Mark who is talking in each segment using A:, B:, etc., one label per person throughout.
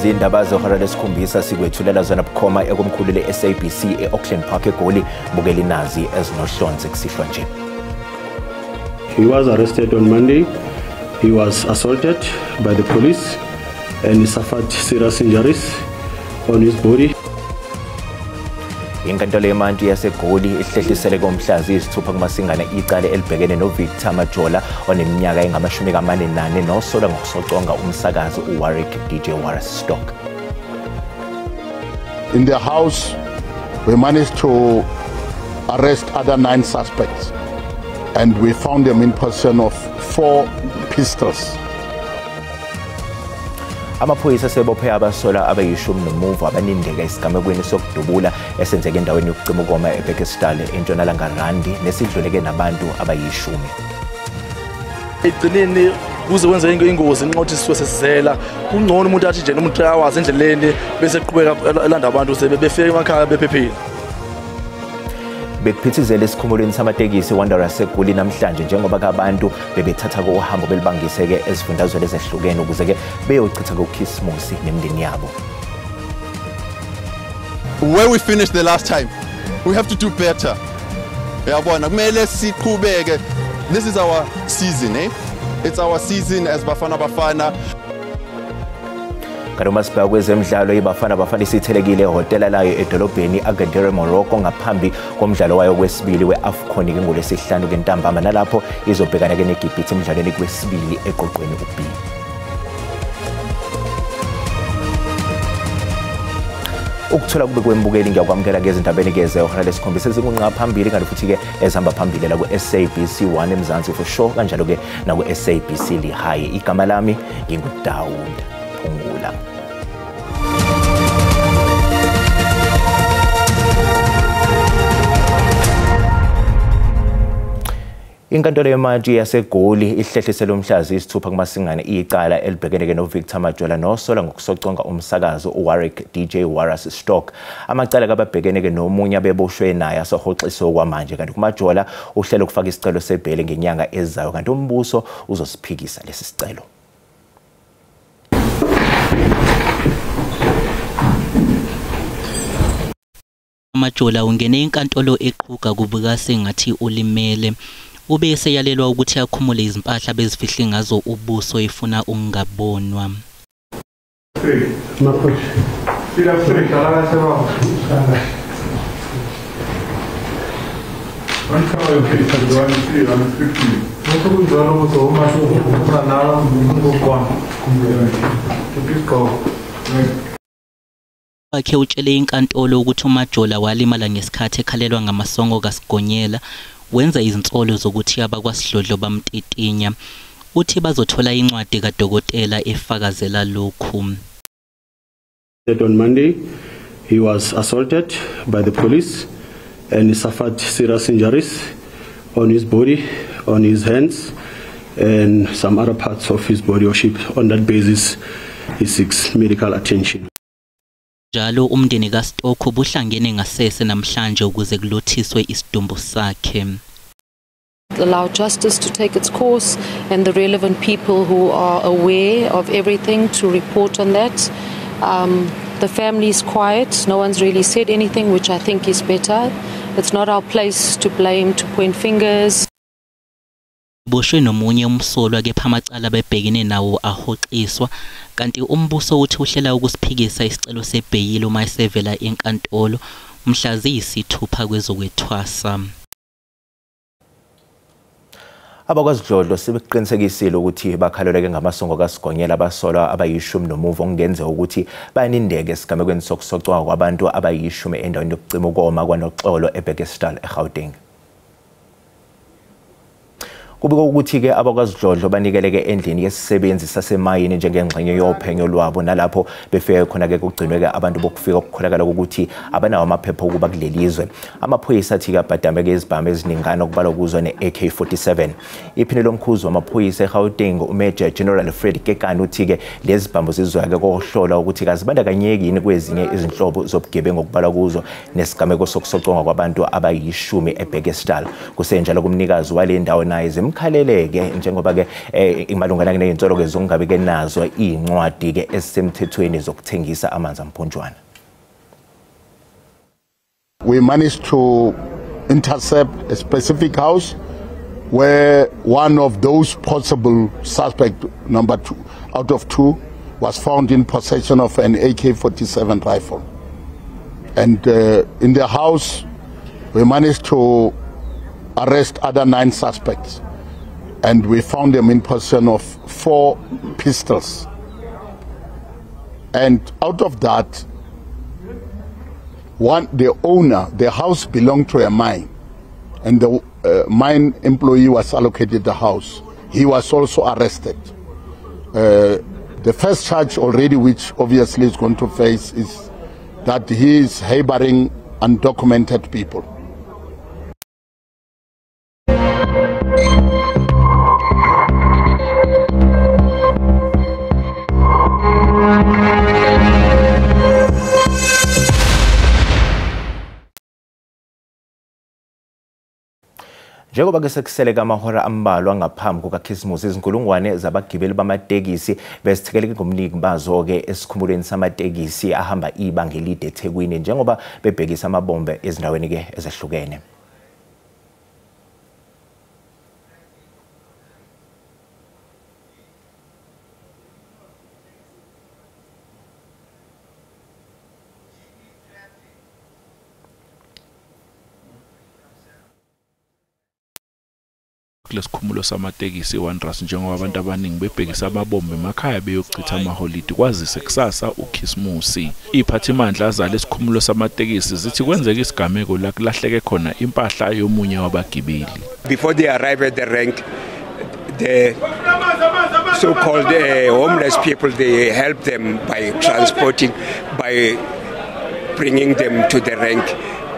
A: izindaba zehora lesikhombisa sikwethulela zona bukhoma ekomkhulu le-SABC e-Auckland Park eGoli. Bukela inazi ezinohlonze kusihlwa nje.
B: He was arrested on Monday. He was assaulted by the police and he suffered serious injuries on his body.
A: Inkantolo yeManti yaseGoli ihlehlisele komhlazi isithupha kumasingana icala elibhekene noVictor Majola oneminyaka engama-48 nosolwa ngokusoconga umsakazi uWarwick DJ Wallace Stock.
C: In the house, we managed to arrest other 9 suspects and we found them in possession of 4 pistols.
A: Amaphoyisa sebophe abasola abayishumi nomuva abanindeka isigamekweni sokudubula esenzeke endaweni yokucima ukoma eBekkersdal entshonalanga Randi nesidluleke nabantu abayishumi.
D: Egcineni kuze kwenze ingozi inqothi siswe sesizela kungcono umuntu athi nje umuntu awazi endleleni bese eqhubeka elanda abantu sebefika emakhaya bephephile.
A: Bekuphithizela esikhumulweni samatekisi Wanderers eGoli namhlanje njengoba abantu bebethatha uhambo belibangise-ke ezifundazweni ezehlukene ukuze-ke beyochitha kuKhisimusi nemindeni yabo.
E: Where we finished the last time, we have to do better. Yabona kumele siqhubeke. This is our season, eh? It's our season as Bafana Bafana.
A: Kanti sibheka kwezemidlalo iBafana isithelekile ehhotela layo edolobheni Agadir Morocco ngaphambi komdlalo wayo wesibili we-AFCON ngolesihlanu kentambama nalapho izobhekana-ke neGibhithe emidlalweni kwesibili eqoqweni B. Ukuthola kube kwembukeli ngiyakwamukela ngezindabeni-ke zehora lesikhombisa ezikunqa phambili kanti futhi-ke ezihamba phambili la ku-SABC 1 eMzansi for sure kanjalo-ke naku-SABC Lihayi. Igama lami nginguDawud Phungula. Inkantolo yeManti yaseGoli ihlehlisele umhlazi isithupha kumasingana icala elibhekene noVictor Majola nosolwa ngokusoconga umsakazi uWarwick DJ Wallace Stock. Amacala kababhekene nomunye abeboshwe naye asohoxiswa okwamanje kanti kuMajola uhlelo ukufaka isicelo sebhele ngenyanga ezayo kanti umbuso uzosiphikisa lesi sicelo.
F: Majola ungene inkantolo eqhuga kubuka sengathi ulimele ubese yalelwa ukuthi akhumule izimpahla bezifihle ngazo ubuso efuna ungabonwa. Wakhe utshele inkantolo ukuthi uMajola walimala ngesikhathi ekhalelwa ngamasongo kaSigonyela wenza izinsolo zokuthi abakwasidlodlo bamtitinya uthi bazothola incwadi kadokotela efakazela lokhu.
B: On Monday, he was assaulted by the police and he suffered serious injuries on his body, on his hands and some other parts of his body or shape. On that basis, he seeks medical attention.
F: Njalo umndeni kaStock ubuhlangene ngasese namhlanje ukuze kulothiswe isidumbu sakhe.
G: Allow justice to take its course and the relevant people who are aware of everything to report on that. The family is quiet. No one's really said anything, which I think is better. It's not our place to blame, to point fingers.
F: Boshwe nomunye umsolwa ke phamacala bebhekene nawo ahoxiswa kanti umbuso uthi uhlela ukusiphikisa isicelo sebheyili uma isevela enkantolo mhlazi isithupha kwezokwethwasa.
A: Abakwasidlodlo sebeqinisekisile ukuthi bakhaleleke ngamasongo kaSigonyela abasolwa abayishumi nomuva okungenza ukuthi bayanindeke esigamekweni sokusocwa kwabantu abayishumi endaweni yokucima ukoma kwaNoxolo eBekkersdal eGauteng. Kubikwa ukuthi-ke abakwasidlodlo banikeleke endlini yesisebenzi sasemayini njengengxenye yophenyo lwabo nalapho befike khona-ke kugcinwe-ke abantu bokufika okukholakala ukuthi abanawo amaphepha okuba kulelizwe. Amaphoyisa athi-ke abhadame-ke izibhamu eziningana okubalwa kuzo ne-AK-47. Iphini lomkhuzi wamaphoyisa eGauteng uMajor General Fred Kekana uthi-ke lezi zibhamu zizoya-ke kokuhlola ukuthi kazibandakanyeki yini kwezinye izinhlobo zobugebengu okubalwa kuzo nesigameko sokusocongwa kwabantu abayishumi eBekkersdal. Kusenjalo kumnikazi wale ndawo naye nimkhaleleke njengoba ke imalungana nezinsolo ke zongabe ke nazo incwadi ke esemthethweni zokuthengisa amanzi amponjwana.
C: We managed to intercept a specific house where one of those possible suspect, number 2 out of 2, was found in possession of an AK-47 rifle. And in the house, we managed to arrest other 9 suspects. And we found them in possession of 4 pistols. And out of that, the owner, the house belonged to a mine. And the mine employee was allocated the house. He was also arrested. The first charge already, which obviously is going to face, is that he is harboring undocumented people.
A: Njengoba ke sekuseleka amahora ambalwa ngaphambi kukaKhisimusi, izinkulungwane zabagibeli bamatekisi besithikeleke ngomniki bazo ke esikhumulweni samatekisi ahamba ibanga elide eThekwini njengoba bebhekisa amabombe ezindaweni ke ezahlukene.
H: Lesikhumulo samatekisi eWonders njengoba abantu abaningi bebhekisa amabombe emakhaya beyochitha amaholidi kwazise kusasa uKhisimusi. Iphathimandla zale sikhumulo samatekisi zithi kwenzeka isigameko la kulahleke khona impahla yomunye wabagibeli.
I: Before they arrive at the rank, the so-called homeless people, they help them by transporting, by bringing them to the rank.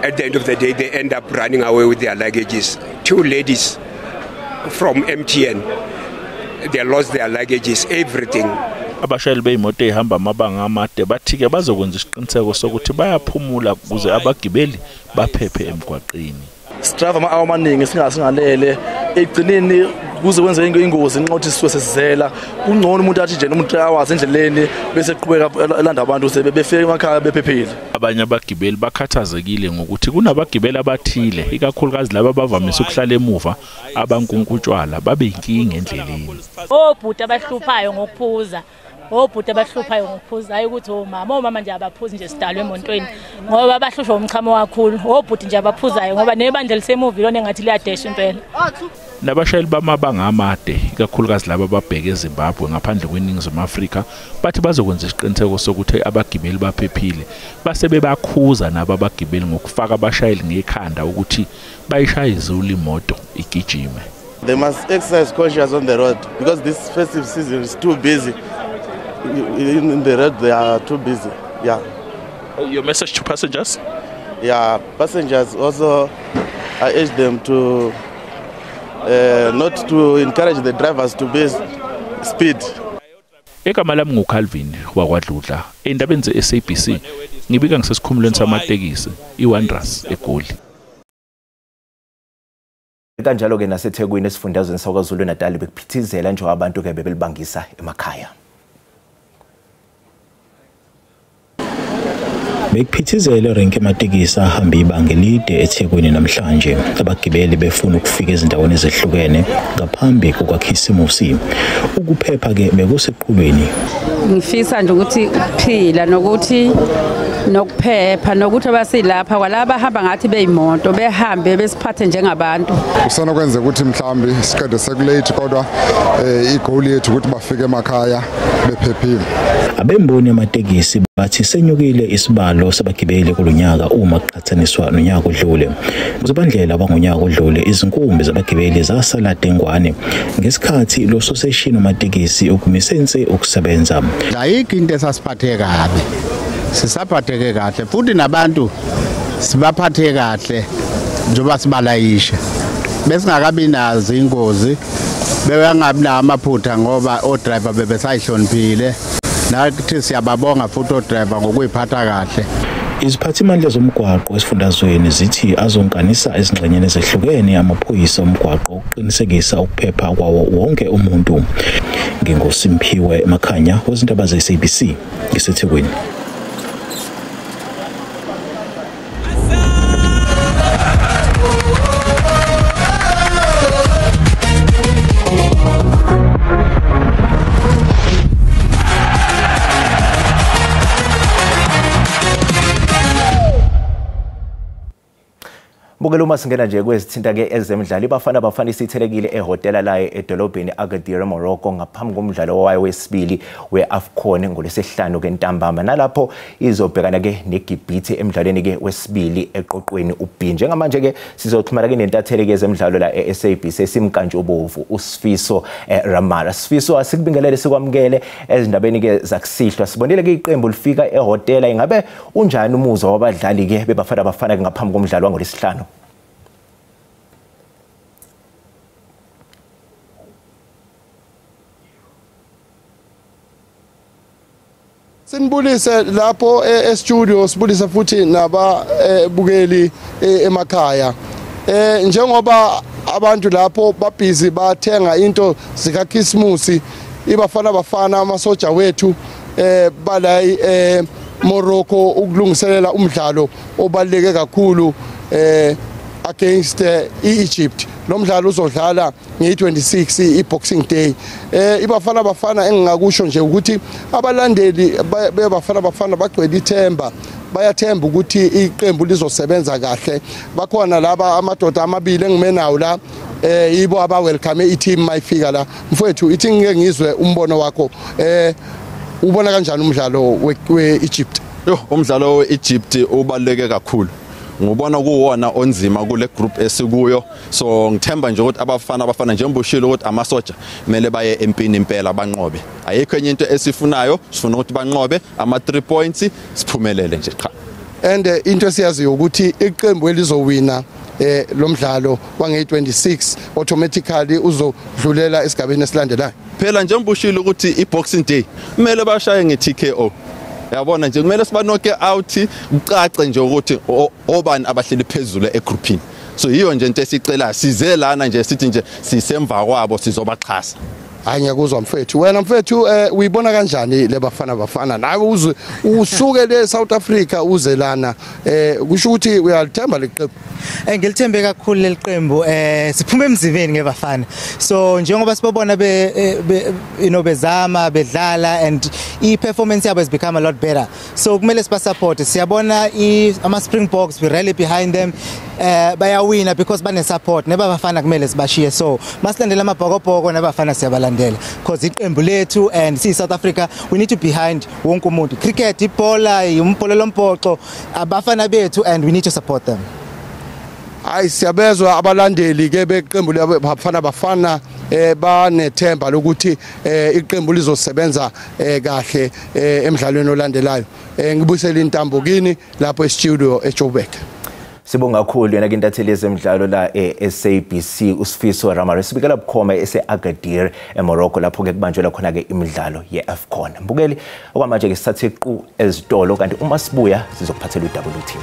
I: At the end of the day, they end up running away with their luggages. 2 ladies from MTN, they lost their luggages, everything.
H: Abashayeli beimoto ehamba amabanga amade bathi ke bazokwenza isiqiniseko sokuthi bayaphumula ukuze abagibeli baphephe emgwaqeni.
D: Sidrava ama amaningi singalele egcineni kuze kwenzeke ingozi inqothi sisuke sesizela kungcono umuntu athi nje umuntu awazi endleleni bese qhubeka elanda abantu sebefika emakhaya bephephile.
H: Abanye abagibeli bakhathazekile ngokuthi kunabagibeli abathile ikakhulukazi laba abavamise ukuhlala emuva abankunkutshwala babe inkingi endleleni.
J: Obhuti abahluphayo ngokuphuza, obhuti abahluphayo ngokuphuza hayi ukuthi omama nje abaphuzi nje sidalwe emontweni ngoba abahlushwa umchamo kakhulu, obhuti nje abaphuzayo ngoba nebandla lisemuvi lona engathi liyadesha impela.
H: Nabashayeli bamabanga amade ikakhulukazi laba ababheke eZimbabwe ngaphandle kweNingizimu Afrika bathi bazokwenza isiqiniseko sokuthi abagibeli baphephile base bebakhuza nabo abagibeli ngokufaka abashayeli ngekhanda ukuthi bayishaya izulu imoto igijime.
K: They must exercise caution on the road because this festive season is too busy. In the road they are too busy. Yeah.
H: Your message to passengers?
K: Yeah, passengers also I urge them to not to encourage the drivers to be speed.
H: Egama lami nguCalvin wakwaDludla endabeni zeSABC ngibika ngisesikhumulweni samatekisi iWonders eGoli.
A: Kanjalo ke naseThekwini esifundazweni saKwaZulu Natal bekuphithizela nje abantu ke bebelibangisa emakhaya.
L: Bekuphithizela renke amatekisi ahamba ibanga elide eThekwini namhlanje. Abagibeli befuna ukufika ezindaweni ezehlukene ngaphambi kukaKhisimusi. Ukuphepha ke bekuseqhubeni.
M: Ngifisa nje ukuthi ukuphila nokuthi nokuphepha nokuthi abasilapha kwalaba bahamba ngathi beyimoto behambe besiphathe njengabantu.
N: Kusana kwenza ukuthi mhlambi siqede sekulate kodwa igoal yethu ukuthi bafike emakhaya bephephile.
L: Abemboni amatekisi bathi senyukile isibalo sabagibeli kulonyaka uma kuqhathaniswa nonyaka odlule. Uzibandlela bangonyaka odlule izinkumbi zabagibeli zasala dengwane ngesikhathi lo association amatekisi ukumisense ukusebenza.
O: Ayikho into esasiphathe kabi. Sisaphatheke kahle futhi nabantu sibaphathe kahle njoba sibalayisha. Besingakabi nazo ingozi bebangabi namaphutha ngoba odriver bebesayihloniphile. Nathi siyababonga futhi odriver ngokuyiphatha kahle.
L: Iziphathimandla zomgwaqo esifundazweni zithi azonkanisa ezingxenyeni ezehlukene amaphoyisa omgwaqo ukuqinisekisa ukuphepha kwawo wonke umuntu. NgingoSimphiwe Makhanya wezindaba ze-SABC ngiseThekwini.
A: Bukela uma singena nje kwezithinta ke ezemidlalo Bafana isithelekile ehotela layo edolobheni Agadir Morocco ngaphambi komdlalo wayo wesibili weAFCON ngolesihlanu ke ntambama nalapho izobhekana ke neGibhithe emidlalweni ke wesibili eqoqweni uB. Njengamanje ke sizoxhumana ke nentatheli ke ezemidlalo la eSABC simkantshubovu uSifiso Ramara. Sifiso asikubingelele sikwamukele ezindabeni ke zakusihlwa. Sibonile ke iqembu lifika ehotela ingabe unjani umuzwa wabadlali ke bebafana ke ngaphambi komdlalo ngolesihlanu?
P: Sinibulise lapho e-studio sibulisa futhi nababukeli emakhaya. Njengoba abantu lapho babhizi bathenga into zika Christmas Bafana amasoja wethu balai Morocco ukulungiselela umdlalo obaleke kakhulu against Egypt. Lo mdlalo uzodlala nge-26 iBoxing Day. Bafana engingakusho nje ukuthi abalandeli bebafana bagcwele ithemba. Bayathemba ukuthi iqembu lizosebenza kahle. Bakhona laba amadoda amabili engimenawo la yibo aba welcome i-team mayifika la. Mfowethu ithi ngeke ngizwe umbono wakho. Ubona kanjani umdlalo we-Egypt?
E: Umdlalo we-Egypt ubaluleke kakhulu. Ngubona kuwona onzima kule group esikuyo, so ngithemba nje ukuthi abafana njengoba ushilo ukuthi amasoja kumele baye empini impela banqobe. Ayikho enye into esifunayo, sifuna ukuthi banqobe ama 3 points siphumelele nje cha.
P: And into siyaziyo ukuthi iqembu elizowina lo mdlalo wange-26 automatically uzodlulela esigabeni esilandelayo.
E: Phela njengoba ushilo ukuthi iBoxing Day kumele bashaye nge-TKO. Yabona nje kumele sibanoke out ucace nje ukuthi obani abahleli phezulu egroupini. So yiyo nje into esicela size lana nje sithi nje sisemva kwabo sizobaxhasa.
P: Ngiyakuzwa mfethu. Wena mfethu uyibona kanjani le bafana nawe usuke le South Africa uze lana kusho ukuthi uyalithemba leqembu?
Q: Ngilithembe kakhulu leqembu siphume emziveni ngebafana. So njengoba sibabona bezama bedlala and i-performance yabo has become a lot better. So kumele siba support. Siyabona ama Springboks we rally behind them. Bayawina because bane support nebafana kumele sibashiye. So masilandela amabhokobhoko nebafana siyabalandela because iqembu lethu and South Africa we need to behind wonke umuntu. Cricket ibhola umbhola lombhoxo abafana bethu and we need to support them.
P: Siyabezwa abalandeli ke beqembu bafana banethemba lokuthi iqembu lizosebenza kahle emidlalweni olandelayo. Ngibuyisela intambo kini lapho e-studio eJoburg.
A: Sibonga kakhulu yena ke intatheli yezemidlalo la eSABC uSifiso Ramara. Sibikela bukhoma ese-Agadir eMorocco lapho ke kubanjelwa khona ke imidlalo yeAFCON. Mbukeli okwamanje ke sithathe iqu ezitolo kanti uma sibuya sizokuphathela uWT.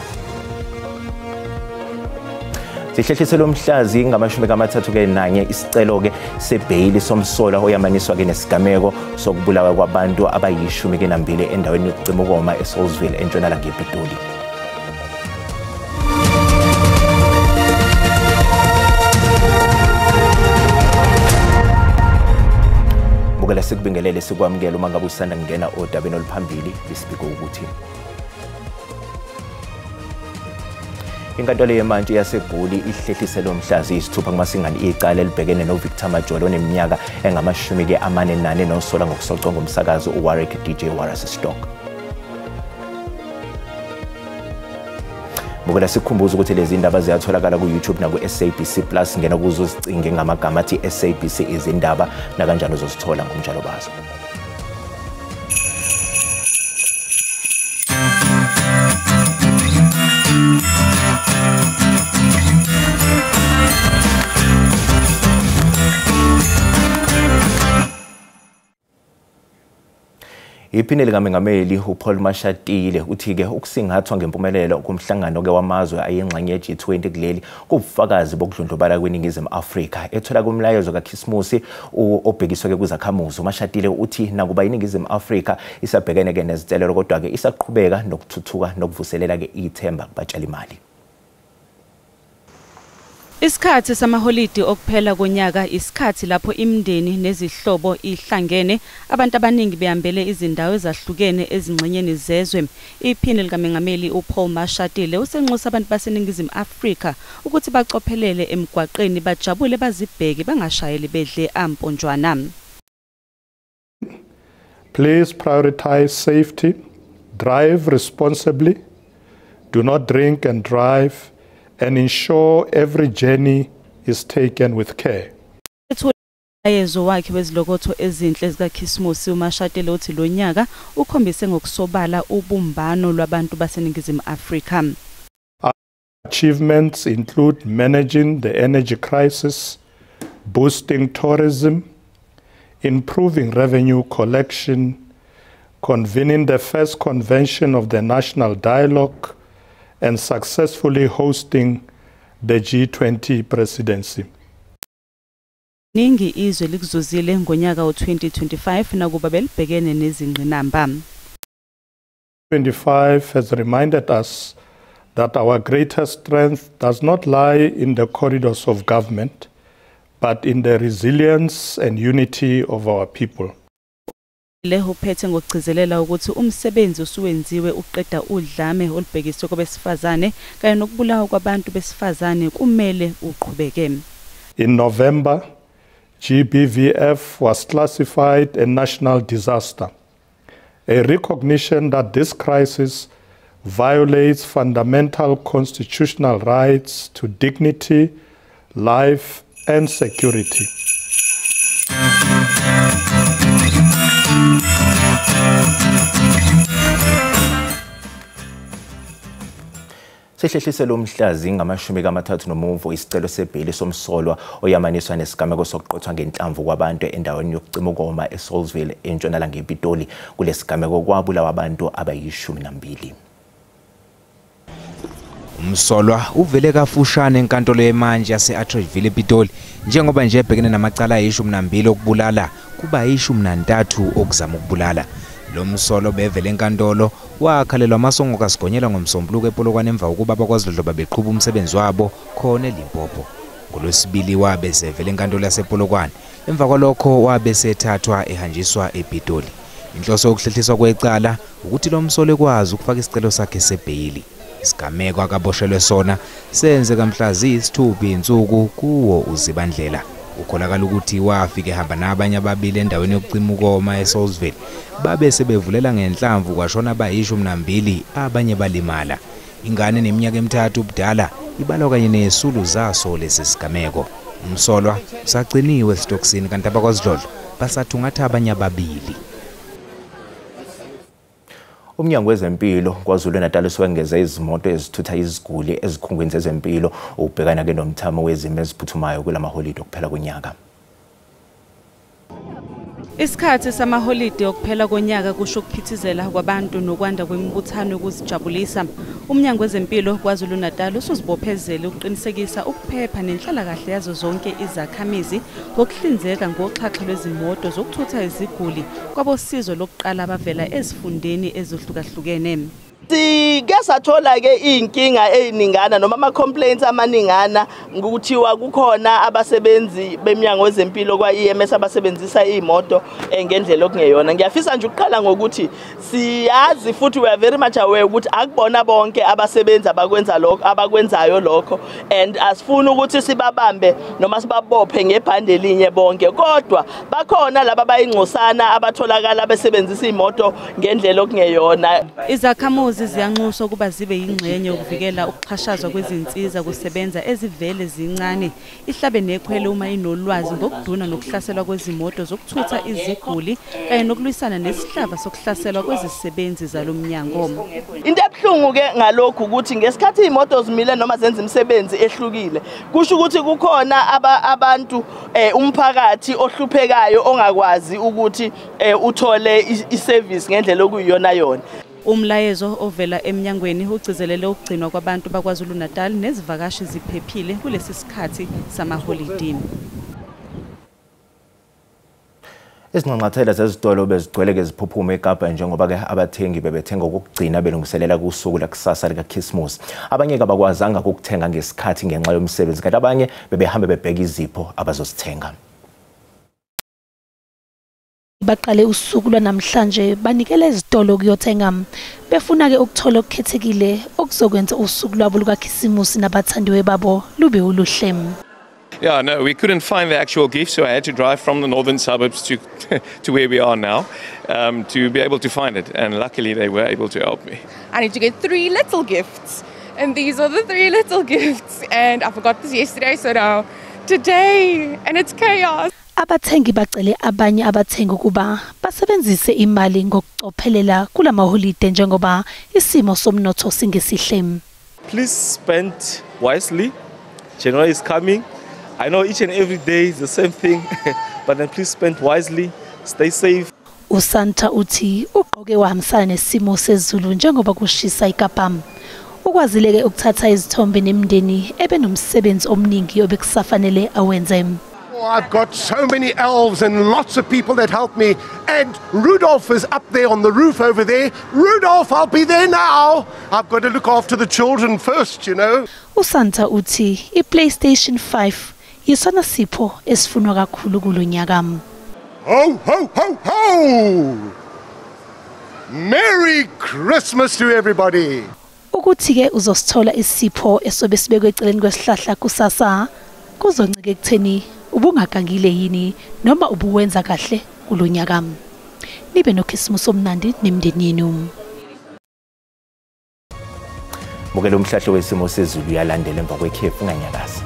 A: Sihlehliselo mhlazi ngama-31 ke nanye isicelo ke sebail somsola oyamaniswa ke nesigameko sokubulawa kwabantu abayishumi ke nambili endaweni yokucima ukoma eSaulsville entshonalanga yePitoli. Bukela sikubingelele sikwamukela uma ngabe usanda ngena odabeni oluphambili lisibiko ukuthi inkantolo yemantshi yaseGoli ihlehliselo mhlazi isithupha kumasingane icala elibhekene noVictor Majolo oneminyaka engama-44 nosola ngokusoco ngomsakazo uWarwick DJ Wallace Stock. Bukela sikhumbuza ukuthi lezi ndaba ziyatholakala ku-YouTube naku-SABC Plus. Ngena kuzo uzicinge ngamagama athi SABC izindaba nakanjani uzozithola ngomjalo bazo. Iphini likaMengameli uPaul Mashatile uthi-ke ukusingathwa ngempumelelo kumhlangano-ke wamazwe ayingxenye ye-G20 kuleli kubufakazi bokudlondlobala kweNingizimu Afrika. Ethola kumlayezo kaKhisimusi obhekiswe-ke kuzakhamuzi, uMashatile uthi nakuba iNingizimu Afrika isabhekene-ke nezinselelo kodwa-ke isaqhubeka nokuthuthuka nokuvuselela-ke ithemba kubatshali imali.
R: Isikhathi samaholidi okuphela konyaka isikhathi lapho imindeni nezihlobo ihlangene, abantu abaningi behambele izindawo ezahlukene ezingxenyeni zezwe. Iphini likaMengameli uPaul Mashatile usenxusa abantu baseNingizimu Afrika ukuthi bacophelele emgwaqeni bajabule bazibheke bangashayeli bedle amponjwana.
S: Please prioritize safety, drive responsibly, do not drink and drive, and ensure every journey is taken with care.
R: Ayezo wakhe wezilokotho ezinhle zikaKhisimusi uMashatile uthi lo nyaka ukhombise ngokusobala ubumbano lwabantu baseNingizimu Afrika.
S: Achievements include managing the energy crisis, boosting tourism, improving revenue collection, convening the first convention of the National Dialogue, and successfully hosting the G20 presidency.
R: Ningi izwe likuzuzile ngonyaka u-2025 nakuba belibhekene nezingqinamba.
S: 2025 has reminded us that our greatest strength does not lie in the corridors of government, but in the resilience and unity of our people.
R: Leho phethe ngokugcizelela ukuthi umsebenzi usuwenziwe uqeda udlame olubhekiswe kwabesifazane kanye nokubulawa kwabantu besifazane kumele uqhubeke.
S: In November, GBVF was classified a national disaster, a recognition that this crisis violates fundamental constitutional rights to dignity, life, and security.
A: Sehlehlise umhlazi ngamashumi kamathathu nomuvo isicelo sebheli somsolwa oyamaniswa nesigameko sokuqothwa ngenhlamvu kwabantu endaweni yokucima ukoma eSolsville entshonalanga ePitoli. Kulesigameko kwabulawa abantu abayi-12.
T: Umsolwa uvele kafushane enkantolo yemanje yase-Atteridgeville ePitoli njengoba nje ebhekene namacala ayi-12 okubulala kuba ayi-13 okuzama ukubulala. Lo msolo bevele enkantolo wakhalelwa amasongo kasigonyela ngomsombuluko ePolokwane emva kokuba bakwaZidlodlo beqhubha umsebenzi wabo khona eLimpopo. NgoLwesibili wabe sevele enkantolo yasePolokwane emva kwalokho wabe sethathwa ehanjiswa ePitoli. Inhloso yokuhlehliswa kwecala ukuthi lo msolo ekwazi ukufaka isicelo sakhe sebhayili. Isigameko akaboshelwe sona senzeka mhla ziyisithupha insuku kuwo uZibandlela. Ukholakala ukuthi wafike ehamba nabanye ababili endaweni yokucima ukoma eSolsville babe sebevulela ngenhlamvu kwashona abayi-12 abanye balimala. Ingane neminyaka emithathu ubudala ibalwa kanye nezisulu zaso lesi sigameko. Umsolwa usagciniwe esitokisini kanti abakwaZidlodlo basathungatha abanye ababili.
A: Umnyango wezempilo KwaZulu-Natal uswengeze izimoto ezithutha iziguli ezikhungweni zezempilo ubhekana-ke nomthamo wezimo eziphuthumayo kulamaholidi okuphela konyaka.
R: Isikhathi samaholidi okuphela konyaka kusho ukuphithizela kwabantu nokwanda kwemibuthano yokuzijabulisa. Umnyango wezempilo KwaZulu-Natal usuzibophezele ukuqinisekisa ukuphepha nenhlalakahle yazo zonke izakhamizi ngokuhlinzeka ngoxhaxha lwezimoto zokuthutha iziguli kwabosizo lokuqala abavela ezifundeni ezihlukahlukene.
U: Sike sathola ke inkinga eziningana noma ama complaints amaningana ngokuthiwa kukhona abasebenzi beminyango wezempilo kwa EMS abasebenzisa imoto ngendlela okungeyona. Ngiyafisa nje ukuqala ngokuthi siyazi futhi we are very much aware ukuthi akubona bonke abasebenzi abakwenzayo lokho and asifuna ukuthi sibabambe noma sibabophe ngebhande linye bonke, kodwa bakhona laba bayingcosana abatholakala besebenzisa imoto ngendlela okungeyona.
R: Izakhamuzi lezi ziyanxuswa kuba zibe yingxenye yokuvikela ukuxhashazwa kwezinsiza kusebenza ezivele zincane ihlabe nekhwele uma inolwazi ngokuduna nokuhlaselwa kwezimoto zokuthutha iziguli kanye nokulwisana nesihlava sokuhlaselwa kwezisebenzi zalomnyango.
U: Into ebhlungu ke ngalokho ukuthi ngesikhathi imoto zimile noma zenza imisebenzi ehlukile kusho ukuthi kukhona abantu umphakathi ohluphekayo ongakwazi ukuthi uthole iservice ngendlela okuyiyona yona.
R: Umlayezo ovela emnyangweni ugcizelele ukugcinwa kwabantu bakwaZulu-Natal nezivakashi ziphephile kulesi sikhathi samaholidini.
A: Izinqanqathela zezitolo bezigcwele eziphuphuma eKapa njengoba ke abathengi bebethenga ukugcina belungiselela kusuku lakusasa likaKhisimusi. Abanye kabakwazanga ukuthenga ngesikhathi ngenxa yomsebenzi kanti abanye bebehamba bebheka izipho abazosithenga.
B: Baqale usuku lwanamhlanje banikele izitolo ukuyothenga befuna ke ukuthola okukhethekile okuzokwenza usuku lwabo lukaKhisimusi nabathandiwe babo lube uluhle.
V: Yeah, no, we couldn't find the actual gift, so I had to drive from the northern suburbs to to where we are now to be able to find it, and luckily they were able to help me.
W: I need to get 3 little gifts, and these are the 3 little gifts, and I forgot this yesterday, so now today, and it's chaos.
B: Abathengi bacele abanye abathengi ukuba basebenzise imali ngokucophelela kulamaholide njengoba isimo somnotho singesihle.
X: Please spend wisely. January is coming. I know each and every day is the same thing, but then please spend wisely, stay safe.
B: Usanta uthi uqoke wahambisana nesimo sezulu njengoba kushisa iKapa. Ukwazileke ukuthatha izithombe nemndeni ebenomsebenzi omningi obekusafanele awenze.
Y: Oh, I've got so many elves and lots of people that help me, and Rudolph is up there on the roof over there. Rudolph, I'll be there now. I've got to look after the children first, you know.
B: Usanta uthi iPlayStation 5 yisona sipho esifunwa kakhulu kulonyaka.
Y: Ho ho ho ho! Merry Christmas to everybody.
B: Ukuthi ke uzosithola isipho esobe sibekwe eceleni kwesihlahla kusasa kuzoncike ekutheni ubungagangile yini noma ubuwenza kahle kulonyaka. Nibe noKhisimusi omnandi nemndeni yenu.
A: Mukele umhlahlo wesimo sezulu yalandela emva kwekhefu nganyakaza.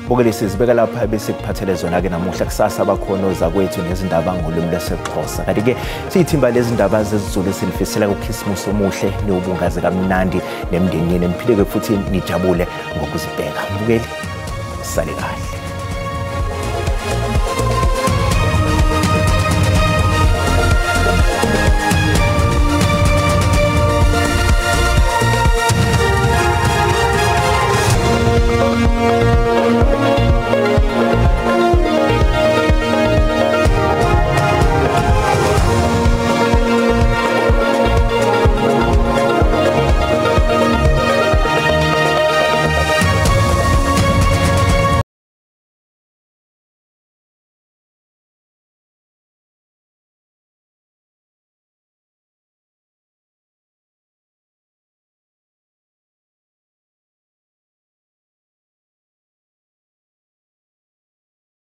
A: Bukele sizibeka lapha bese kuphathele zona ke namuhla kusasa bakhono zakwethu nezindaba ngolimi lwesiXhosa. Kanti ke siyithimba lezindaba zezizulu esilifisela kuKhisimusi omuhle nobungazi kamnandi nemndeni yenu emphileke futhi nijabule ngokuzibheka. Bukele sale kahle.